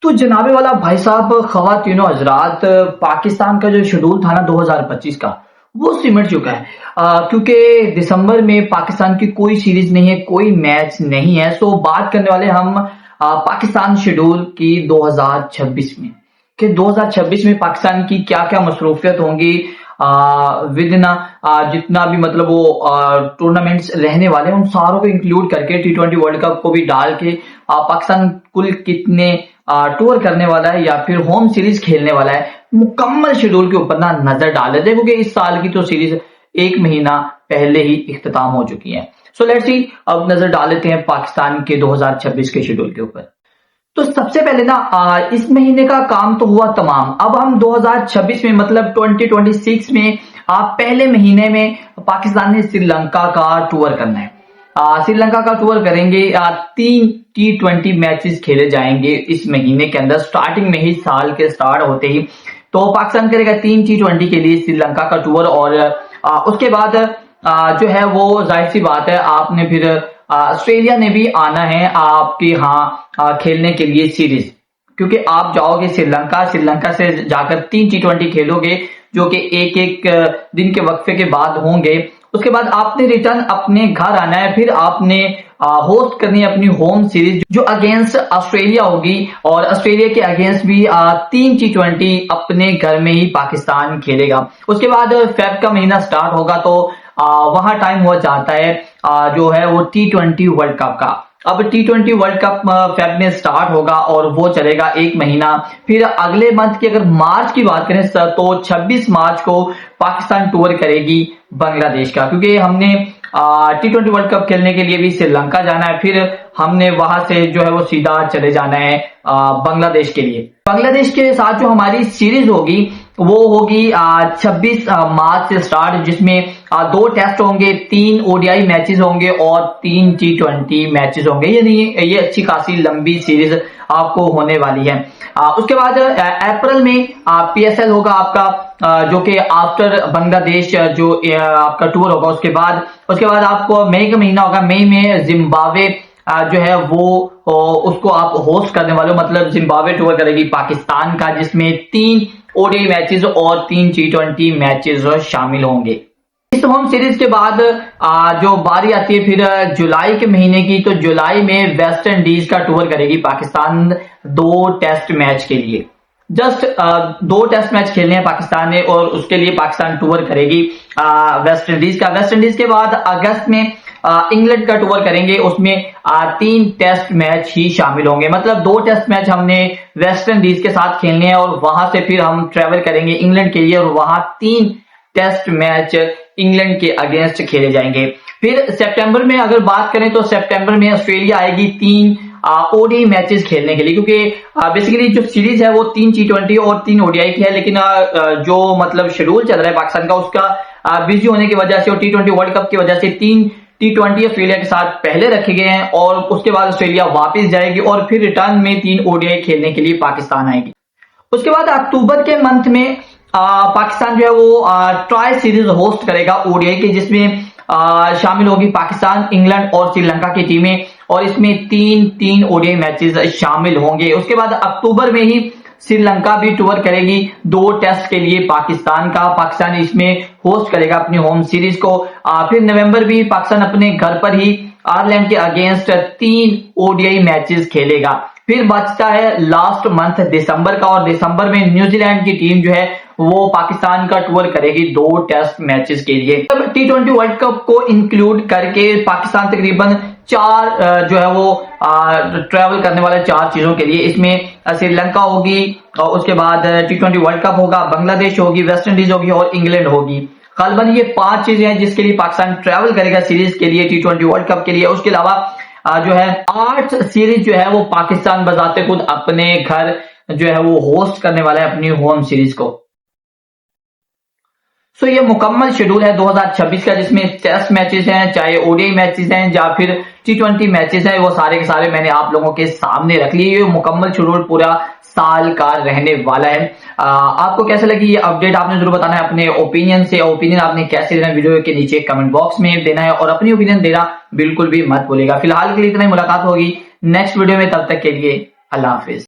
तो जनाबे वाला भाई साहब, ख़वातीनो हज़रात, पाकिस्तान का जो शेड्यूल था ना 2025 का, वो सिमट चुका है। क्योंकि दिसंबर में पाकिस्तान की कोई सीरीज नहीं है, कोई मैच नहीं है। सो बात करने वाले हम पाकिस्तान शेड्यूल की 2026 में, कि 2026 में पाकिस्तान की क्या क्या मसरूफियत होंगी विद ना जितना भी मतलब वो टूर्नामेंट्स रहने वाले हैं, उन सारों को इंक्लूड करके T20 वर्ल्ड कप को भी डाल के पाकिस्तान कुल कितने टूर करने वाला है या फिर होम सीरीज खेलने वाला है, मुकम्मल शेड्यूल के ऊपर ना नजर डाल लेते हैं। क्योंकि इस साल की तो सीरीज एक महीना पहले ही इख्तिताम हो चुकी है। सो लेट्स सी, अब नजर डाल लेते हैं पाकिस्तान के 2026 के शेड्यूल के ऊपर। तो सबसे पहले ना इस महीने का काम तो हुआ तमाम। अब हम 2026 में मतलब 2026 में पहले महीने में पाकिस्तान ने श्रीलंका का टूर करना है। श्रीलंका का टूर करेंगे। 3 T20 मैचेस खेले जाएंगे इस महीने के अंदर, स्टार्टिंग में ही, साल के स्टार्ट होते ही। तो पाकिस्तान करेगा 3 T20 के लिए श्रीलंका का टूर। और उसके बाद जो है वो जाहिर सी बात है, आपने फिर ऑस्ट्रेलिया ने भी आना है आपके यहाँ खेलने के लिए सीरीज। क्योंकि आप जाओगे श्रीलंका, श्रीलंका से जाकर 3 T20 खेलोगे जो कि एक एक दिन के वक्फे के बाद होंगे। उसके बाद आपने रिटर्न अपने घर आना है, फिर आपने होस्ट करनी है अपनी होम सीरीज जो अगेंस्ट ऑस्ट्रेलिया होगी। और ऑस्ट्रेलिया के अगेंस्ट भी 3 T20 अपने घर में ही पाकिस्तान खेलेगा। उसके बाद फेब का महीना स्टार्ट होगा, तो वहां टाइम हो जाता है जो है वो T20 वर्ल्ड कप का। अब T20 वर्ल्ड कप फेब में स्टार्ट होगा और वो चलेगा एक महीना। फिर अगले मंथ की अगर मार्च की बात करें तो 26 मार्च को पाकिस्तान टूर करेगी बांग्लादेश का। क्योंकि हमने T20 वर्ल्ड कप खेलने के लिए भी श्रीलंका जाना है, फिर हमने वहां से जो है वो सीधा चले जाना है बांग्लादेश के लिए। बांग्लादेश के साथ जो हमारी सीरीज होगी वो होगी 26 मार्च से स्टार्ट, जिसमें 2 टेस्ट होंगे, 3 ODI मैचेस होंगे और 3 T20 मैचेस होंगे। यानी ये अच्छी खासी लंबी सीरीज आपको होने वाली है। उसके बाद अप्रैल में PSL होगा आपका, जो कि आफ्टर बांग्लादेश जो आपका टूर होगा। उसके बाद आपको मई का महीना होगा। मई में जिम्बाब्वे जो है वो उसको आप होस्ट करने वाले हो, मतलब जिम्बाब्वे टूर करेगी पाकिस्तान का, जिसमें 3 ODI मैचेस और 3 T20 मैचेस शामिल होंगे। इस होम सीरीज के बाद जो बारी आती है फिर जुलाई के महीने की, तो जुलाई में वेस्ट इंडीज का टूर करेगी पाकिस्तान 2 टेस्ट मैच के लिए। जस्ट 2 टेस्ट मैच खेलने हैं पाकिस्तान ने और उसके लिए पाकिस्तान टूर करेगी वेस्ट इंडीज का। वेस्ट इंडीज के बाद अगस्त में इंग्लैंड का टूर करेंगे, उसमें 3 टेस्ट मैच ही शामिल होंगे। मतलब 2 टेस्ट मैच हमने वेस्ट इंडीज के साथ खेलने हैं और वहां से फिर हम ट्रेवल करेंगे इंग्लैंड के लिए और वहां 3 टेस्ट मैच इंग्लैंड के अगेंस्ट खेले जाएंगे। फिर सितंबर में अगर बात करें तो सितंबर में ऑस्ट्रेलिया आएगी 3 ODI मैचेस खेलने के लिए। क्योंकि बेसिकली जो सीरीज है वो 3 T20 और 3 ODI की है, लेकिन जो मतलब शेड्यूल चल रहा है पाकिस्तान का उसका बिजी होने की वजह से और T20 वर्ल्ड कप की वजह से 3 T20 ऑस्ट्रेलिया के साथ पहले रखे गए हैं और उसके बाद ऑस्ट्रेलिया वापस जाएगी और फिर रिटर्न में 3 ODI खेलने के लिए पाकिस्तान आएगी। उसके बाद अक्टूबर के मंथ में पाकिस्तान जो है वो ट्राई सीरीज होस्ट करेगा ODI के, जिसमें शामिल होगी पाकिस्तान, इंग्लैंड और श्रीलंका की टीमें और इसमें 3 ODI मैचेस शामिल होंगे। उसके बाद अक्टूबर में ही श्रीलंका भी टूर करेगी 2 टेस्ट के लिए पाकिस्तान का। पाकिस्तान इसमें होस्ट करेगा अपनी होम सीरीज को। फिर नवंबर भी पाकिस्तान अपने घर पर ही आयरलैंड के अगेंस्ट 3 ODI मैचेस खेलेगा। फिर बचता है लास्ट मंथ दिसंबर का और दिसंबर में न्यूजीलैंड की टीम जो है वो पाकिस्तान का टूर करेगी 2 टेस्ट मैचेस के लिए। T20 वर्ल्ड कप को इंक्लूड करके पाकिस्तान तकरीबन 4 जो है वो ट्रैवल करने वाला 4 चीजों के लिए। इसमें श्रीलंका होगी और उसके बाद T20 वर्ल्ड कप होगा, बांग्लादेश होगी, वेस्ट इंडीज होगी और इंग्लैंड होगी। गलबन ये 5 चीजें हैं जिसके लिए पाकिस्तान ट्रैवल करेगा सीरीज के लिए T20 वर्ल्ड कप के लिए। उसके अलावा जो है 8 सीरीज जो है वो पाकिस्तान बजाते खुद अपने घर जो है वो होस्ट करने वाला है अपनी होम सीरीज को। सो ये मुकम्मल शेड्यूल है 2026 का, जिसमें टेस्ट मैचेस हैं, चाहे ODI मैचेस हैं या फिर T20 मैचेस हैं, वो सारे के सारे मैंने आप लोगों के सामने रख लिए। ये मुकम्मल शेड्यूल पूरा साल का रहने वाला है। आपको कैसे लगी ये अपडेट आपने जरूर बताना है अपने ओपिनियन से। ओपिनियन आपने कैसे देना वीडियो के नीचे कमेंट बॉक्स में देना है और अपनी ओपिनियन देना बिल्कुल भी मत भूलिएगा। फिलहाल के लिए इतना ही, मुलाकात होगी नेक्स्ट वीडियो में, तब तक के लिए अल्लाह हाफिज।